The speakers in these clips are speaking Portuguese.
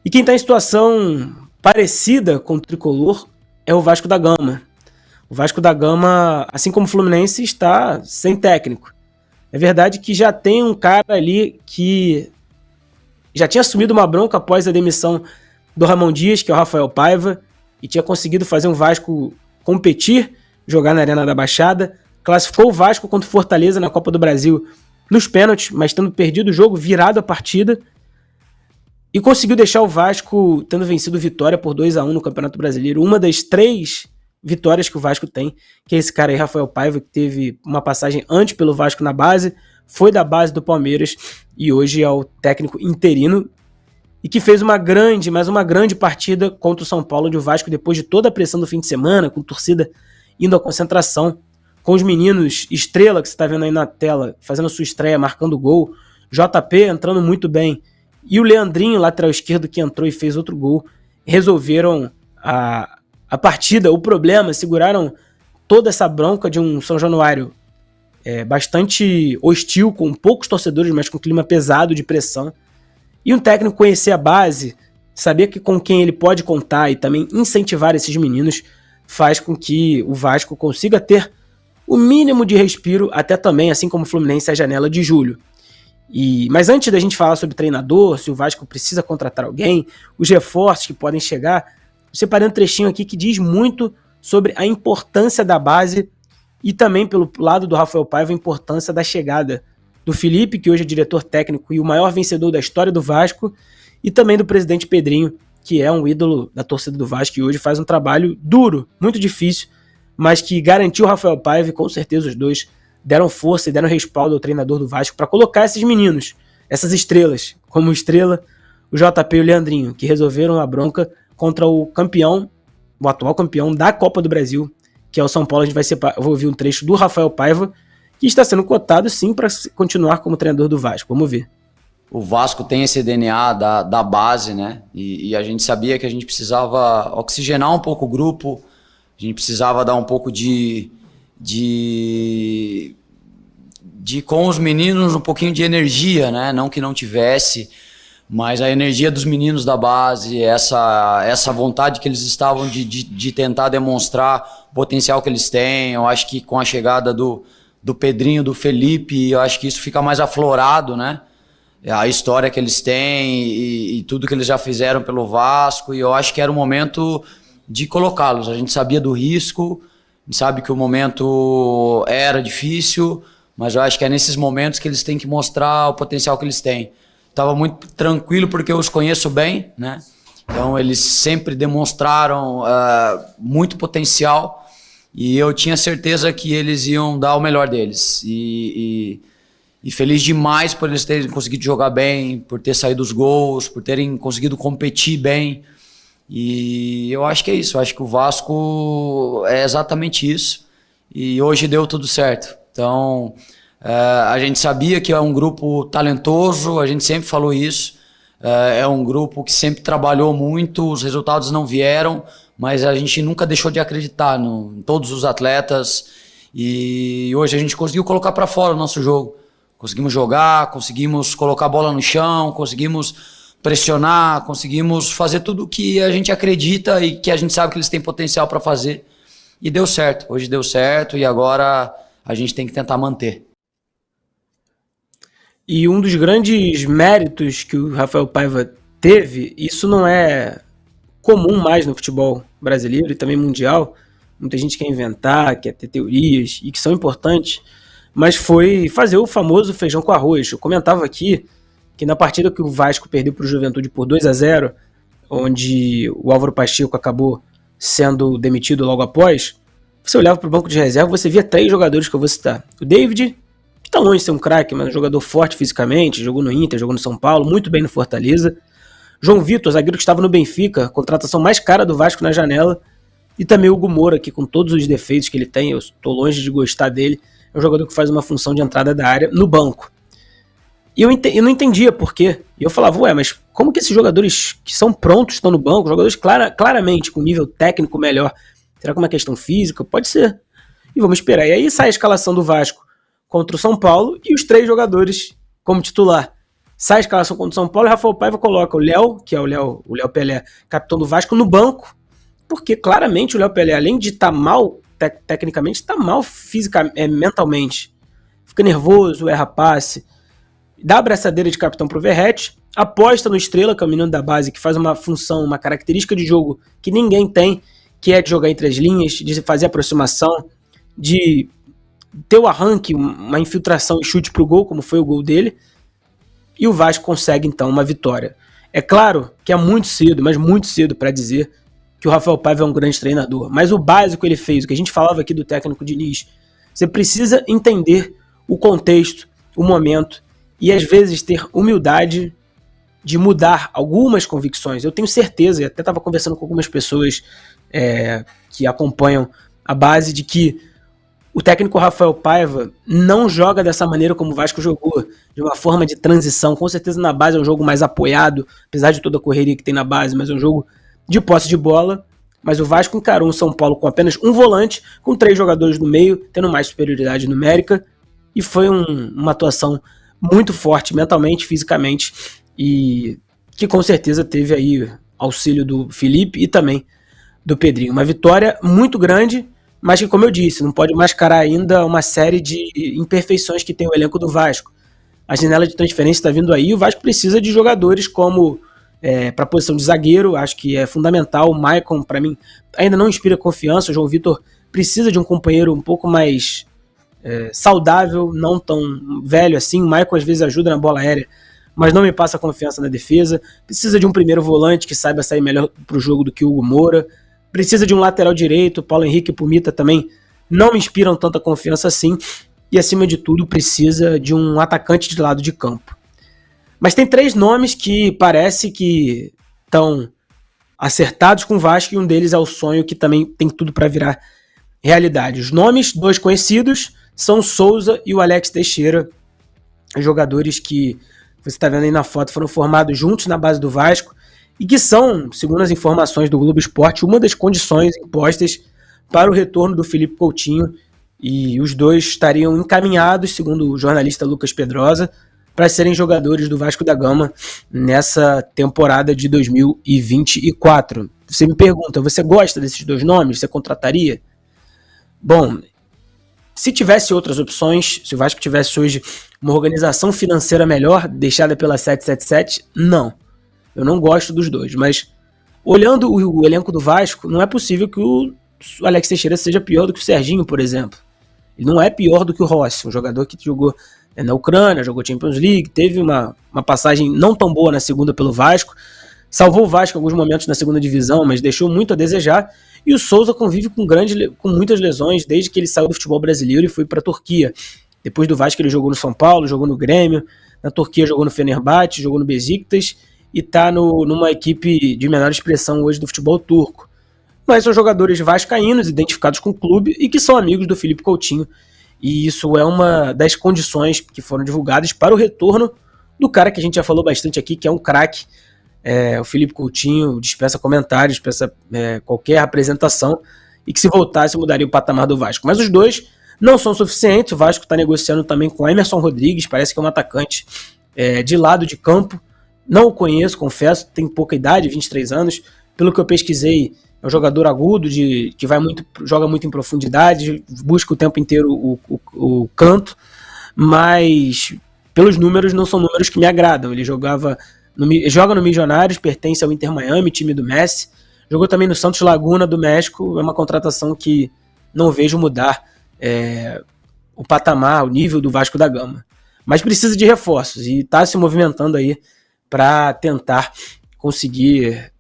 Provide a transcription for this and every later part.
E quem está em situação parecida com o tricolor é o Vasco da Gama. O Vasco da Gama, assim como o Fluminense, está sem técnico. É verdade que já tem um cara ali que já tinha assumido uma bronca após a demissão do Ramon Dias, que é o Rafael Paiva, e tinha conseguido fazer um Vasco competir, jogar na Arena da Baixada. Classificou o Vasco contra o Fortaleza na Copa do Brasil nos pênaltis, mas tendo perdido o jogo, virado a partida. E conseguiu deixar o Vasco tendo vencido Vitória por 2-1 no Campeonato Brasileiro. Uma das 3 vitórias que o Vasco tem, que é esse cara aí, Rafael Paiva, que teve uma passagem antes pelo Vasco na base, foi da base do Palmeiras e hoje é o técnico interino e que fez uma grande partida contra o São Paulo, onde o Vasco, depois de toda a pressão do fim de semana, com torcida indo à concentração, com os meninos Estrela, que você está vendo aí na tela, fazendo sua estreia, marcando gol, JP entrando muito bem, e o Leandrinho, lateral esquerdo, que entrou e fez outro gol, resolveram a partida, o problema, seguraram toda essa bronca de um São Januário bastante hostil, com poucos torcedores, mas com clima pesado de pressão. E um técnico conhecer a base, saber que com quem ele pode contar e também incentivar esses meninos, faz com que o Vasco consiga ter o mínimo de respiro, até também, assim como o Fluminense, a janela de julho. Mas antes da gente falar sobre treinador, se o Vasco precisa contratar alguém, os reforços que podem chegar, eu separei um trechinho aqui que diz muito sobre a importância da base e também, pelo lado do Rafael Paiva, a importância da chegada do Felipe, que hoje é diretor técnico e o maior vencedor da história do Vasco, e também do presidente Pedrinho, que é um ídolo da torcida do Vasco e hoje faz um trabalho duro, muito difícil, mas que garantiu o Rafael Paiva, e com certeza os dois deram força e deram respaldo ao treinador do Vasco para colocar esses meninos, essas estrelas, como o Estrela, o JP e o Leandrinho, que resolveram a bronca contra o campeão, o atual campeão da Copa do Brasil, que é o São Paulo. A gente vai eu vou ouvir um trecho do Rafael Paiva, que está sendo cotado sim para continuar como treinador do Vasco. Vamos ver. O Vasco tem esse DNA da base, né? E a gente sabia que a gente precisava oxigenar um pouco o grupo, a gente precisava dar um pouco de com os meninos um pouquinho de energia, né? Não que não tivesse, mas a energia dos meninos da base, essa vontade que eles estavam de tentar demonstrar o potencial que eles têm. Eu acho que com a chegada do Pedrinho, do Felipe, eu acho que isso fica mais aflorado, né? A história que eles têm e tudo que eles já fizeram pelo Vasco, e eu acho que era o momento de colocá-los. A gente sabia do risco, a gente sabe que o momento era difícil, mas eu acho que é nesses momentos que eles têm que mostrar o potencial que eles têm. Estava muito tranquilo porque eu os conheço bem, né? Então eles sempre demonstraram muito potencial e eu tinha certeza que eles iam dar o melhor deles. E feliz demais por eles terem conseguido jogar bem, por ter saído os gols, por terem conseguido competir bem. E eu acho que é isso, eu acho que o Vasco é exatamente isso. E hoje deu tudo certo. Então, a gente sabia que é um grupo talentoso, a gente sempre falou isso. É um grupo que sempre trabalhou muito, os resultados não vieram, mas a gente nunca deixou de acreditar em todos os atletas. E hoje a gente conseguiu colocar para fora o nosso jogo. Conseguimos jogar, conseguimos colocar a bola no chão, conseguimos pressionar, conseguimos fazer tudo o que a gente acredita e que a gente sabe que eles têm potencial para fazer. E deu certo, hoje deu certo e agora a gente tem que tentar manter. E um dos grandes méritos que o Rafael Paiva teve, isso não é comum mais no futebol brasileiro e também mundial, muita gente quer inventar, quer ter teorias e que são importantes, mas foi fazer o famoso feijão com arroz. Eu comentava aqui que na partida que o Vasco perdeu para o Juventude por 2-0, onde o Álvaro Pacheco acabou sendo demitido logo após, você olhava para o banco de reserva, você via 3 jogadores que eu vou citar. O David, que está longe de ser um craque, mas um jogador forte fisicamente, jogou no Inter, jogou no São Paulo, muito bem no Fortaleza. João Vitor, zagueiro que estava no Benfica, contratação mais cara do Vasco na janela. E também o Hugo Moura, que com todos os defeitos que ele tem, eu estou longe de gostar dele, é um jogador que faz uma função de entrada da área no banco. E eu não entendia por quê. E eu falava, mas como que esses jogadores que são prontos estão no banco, jogadores claramente com nível técnico melhor, será que é uma questão física? Pode ser. E vamos esperar. E aí sai a escalação do Vasco contra o São Paulo e os 3 jogadores como titular. sai a escalação contra o São Paulo e o Rafael Paiva coloca o Léo, que é o Léo Pelé, capitão do Vasco, no banco, porque claramente o Léo Pelé, além de estar mal tecnicamente, está mal mentalmente. Fica nervoso, erra passe, dá a abraçadeira de capitão pro Verratti, aposta no Estrela, que é o menino da base, que faz uma função, uma característica de jogo que ninguém tem, que é de jogar entre as linhas, de fazer aproximação, de ter o arranque, uma infiltração e chute pro gol, como foi o gol dele, e o Vasco consegue então uma vitória. É claro que é muito cedo, mas muito cedo para dizer que o Rafael Paiva é um grande treinador, mas o básico ele fez, o que a gente falava aqui do técnico Diniz, você precisa entender o contexto, o momento, e às vezes ter humildade de mudar algumas convicções. Eu tenho certeza, e até estava conversando com algumas pessoas que acompanham a base, de que o técnico Rafael Paiva não joga dessa maneira como o Vasco jogou, de uma forma de transição. Com certeza na base é um jogo mais apoiado, apesar de toda a correria que tem na base, mas é um jogo de posse de bola. Mas o Vasco encarou um São Paulo com apenas um volante, com 3 jogadores no meio, tendo mais superioridade numérica, e foi uma atuação muito forte mentalmente, fisicamente, e que com certeza teve aí auxílio do Felipe e também do Pedrinho. Uma vitória muito grande, mas que, como eu disse, não pode mascarar ainda uma série de imperfeições que tem o elenco do Vasco. A janela de transferência está vindo aí, o Vasco precisa de jogadores como para a posição de zagueiro, acho que é fundamental. O Maicon, para mim, ainda não inspira confiança. O João Vitor precisa de um companheiro um pouco mais saudável, não tão velho assim. O Maicon às vezes ajuda na bola aérea, mas não me passa confiança na defesa. Precisa de um primeiro volante que saiba sair melhor para o jogo do que o Hugo Moura. Precisa de um lateral direito. Paulo Henrique e Pumita também não me inspiram tanta confiança assim. E acima de tudo precisa de um atacante de lado de campo. Mas tem 3 nomes que parece que estão acertados com o Vasco, e um deles é o sonho, que também tem tudo para virar realidade. Os nomes, 2 conhecidos, são o Souza e o Alex Teixeira, jogadores que você está vendo aí na foto, foram formados juntos na base do Vasco e que são, segundo as informações do Globo Esporte, uma das condições impostas para o retorno do Felipe Coutinho, e os 2 estariam encaminhados, segundo o jornalista Lucas Pedrosa, para serem jogadores do Vasco da Gama nessa temporada de 2024. Você me pergunta, você gosta desses 2 nomes? Você contrataria? Bom, se tivesse outras opções, se o Vasco tivesse hoje uma organização financeira melhor, deixada pela 777, não. Eu não gosto dos 2, mas olhando o elenco do Vasco, não é possível que o Alex Teixeira seja pior do que o Serginho, por exemplo. Ele não é pior do que o Rossi, um jogador que jogou na Ucrânia, jogou Champions League, teve uma passagem não tão boa na segunda pelo Vasco, salvou o Vasco em alguns momentos na segunda divisão, mas deixou muito a desejar. E o Souza convive com muitas lesões desde que ele saiu do futebol brasileiro e foi para a Turquia. Depois do Vasco ele jogou no São Paulo, jogou no Grêmio, na Turquia jogou no Fenerbahçe, jogou no Besiktas e está numa equipe de menor expressão hoje do futebol turco. Mas são jogadores vascaínos, identificados com o clube e que são amigos do Felipe Coutinho. E isso é uma das condições que foram divulgadas para o retorno do cara que a gente já falou bastante aqui, que é um craque. O Felipe Coutinho dispensa comentários, dispensa qualquer apresentação, e que se voltasse mudaria o patamar do Vasco. Mas os 2 não são suficientes. O Vasco está negociando também com Emerson Rodrigues, parece que é um atacante de lado de campo. Não o conheço, confesso, tem pouca idade, 23 anos. Pelo que eu pesquisei, é um jogador agudo, que joga muito em profundidade, busca o tempo inteiro o canto, mas pelos números não são números que me agradam. Ele joga no Milionários, pertence ao Inter Miami, time do Messi, jogou também no Santos Laguna do México. É uma contratação que não vejo mudar o patamar, o nível do Vasco da Gama, mas precisa de reforços e está se movimentando aí para tentar conseguir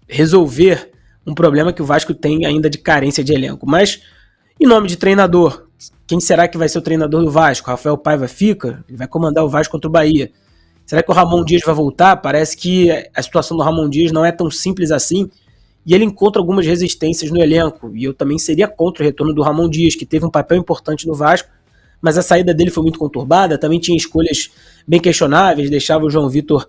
resolver um problema que o Vasco tem ainda de carência de elenco. Mas, em nome de treinador, quem será que vai ser o treinador do Vasco? Rafael Paiva fica? Ele vai comandar o Vasco contra o Bahia. Será que o Ramon Dias vai voltar? Parece que a situação do Ramon Dias não é tão simples assim, e ele encontra algumas resistências no elenco, e eu também seria contra o retorno do Ramon Dias, que teve um papel importante no Vasco, mas a saída dele foi muito conturbada, também tinha escolhas bem questionáveis, deixava o João Vitor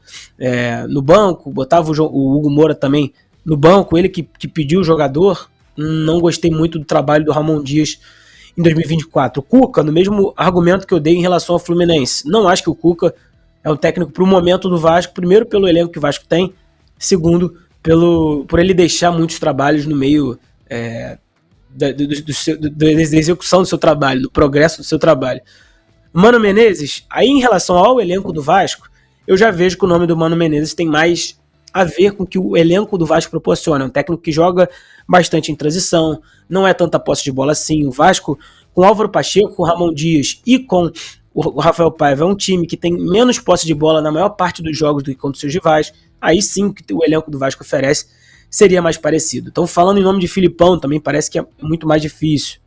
no banco, botava o Hugo Moura também no banco, ele que pediu o jogador. Não gostei muito do trabalho do Ramon Dias em 2024. O Cuca, no mesmo argumento que eu dei em relação ao Fluminense, não acho que o Cuca é um técnico para o momento do Vasco, primeiro pelo elenco que o Vasco tem, segundo por ele deixar muitos trabalhos no meio da execução do seu trabalho, do progresso do seu trabalho. Mano Menezes, aí em relação ao elenco do Vasco, eu já vejo que o nome do Mano Menezes tem mais a ver com o que o elenco do Vasco proporciona. É um técnico que joga bastante em transição, não é tanta posse de bola assim. O Vasco, com Álvaro Pacheco, com Ramon Dias e com o Rafael Paiva, é um time que tem menos posse de bola na maior parte dos jogos do que contra os seus rivais. Aí sim o que o elenco do Vasco oferece seria mais parecido. Então, falando em nome de Filipão, também parece que é muito mais difícil.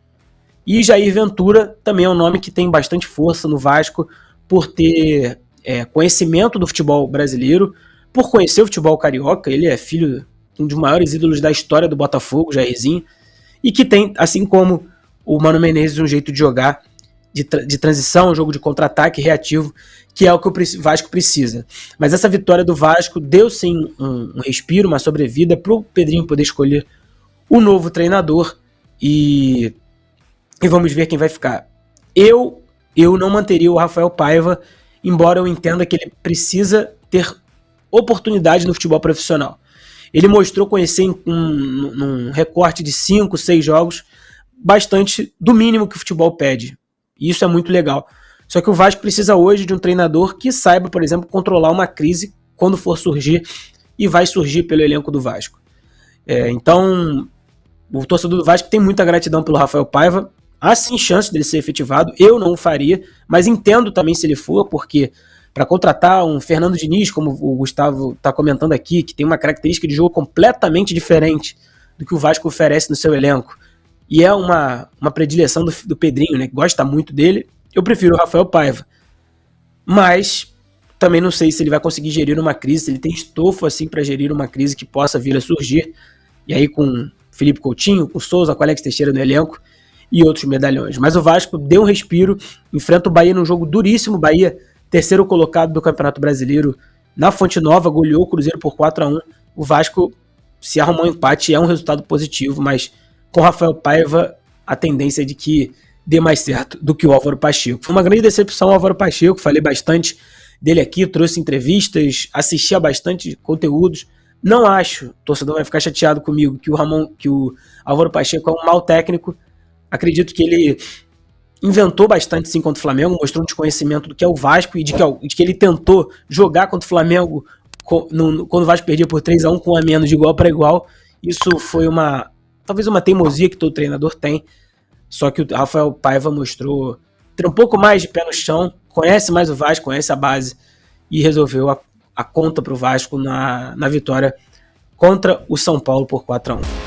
E Jair Ventura também é um nome que tem bastante força no Vasco por ter conhecimento do futebol brasileiro, por conhecer o futebol carioca. Ele é filho de um dos maiores ídolos da história do Botafogo, Jairzinho, e que tem, assim como o Mano Menezes, um jeito de jogar de transição, um jogo de contra-ataque reativo, que é o que o Vasco precisa. Mas essa vitória do Vasco deu sim um respiro, uma sobrevida para o Pedrinho poder escolher o novo treinador e vamos ver quem vai ficar. Eu não manteria o Rafael Paiva, embora eu entenda que ele precisa ter oportunidade no futebol profissional. Ele mostrou conhecer num recorte de 5, 6 jogos bastante do mínimo que o futebol pede. E isso é muito legal. Só que o Vasco precisa hoje de um treinador que saiba, por exemplo, controlar uma crise quando for surgir, e vai surgir pelo elenco do Vasco. Então, o torcedor do Vasco tem muita gratidão pelo Rafael Paiva. Há sim chance dele ser efetivado, eu não o faria, mas entendo também se ele for, porque para contratar um Fernando Diniz, como o Gustavo está comentando aqui, que tem uma característica de jogo completamente diferente do que o Vasco oferece no seu elenco, e é uma predileção do Pedrinho, né, que gosta muito dele, eu prefiro o Rafael Paiva. Mas também não sei se ele vai conseguir gerir uma crise, se ele tem estofo assim para gerir uma crise que possa vir a surgir, e aí com Felipe Coutinho, com Souza, com Alex Teixeira no elenco, e outros medalhões. Mas o Vasco deu um respiro, enfrenta o Bahia num jogo duríssimo. Bahia, terceiro colocado do Campeonato Brasileiro, na Fonte Nova, goleou o Cruzeiro por 4-1. O Vasco, se arrumar um empate, é um resultado positivo, mas com o Rafael Paiva, a tendência é de que dê mais certo do que o Álvaro Pacheco. Foi uma grande decepção o Álvaro Pacheco, falei bastante dele aqui, trouxe entrevistas, assisti a bastante conteúdos. Não acho, o torcedor vai ficar chateado comigo, que o Álvaro Pacheco é um mau técnico. Acredito que ele inventou bastante sim contra o Flamengo, mostrou um desconhecimento do que é o Vasco e de que ele tentou jogar contra o Flamengo quando o Vasco perdia por 3-1 com um a menos de igual para igual. Isso foi talvez uma teimosia que todo treinador tem, só que o Rafael Paiva mostrou ter um pouco mais de pé no chão, conhece mais o Vasco, conhece a base e resolveu a conta para o Vasco na vitória contra o São Paulo por 4-1.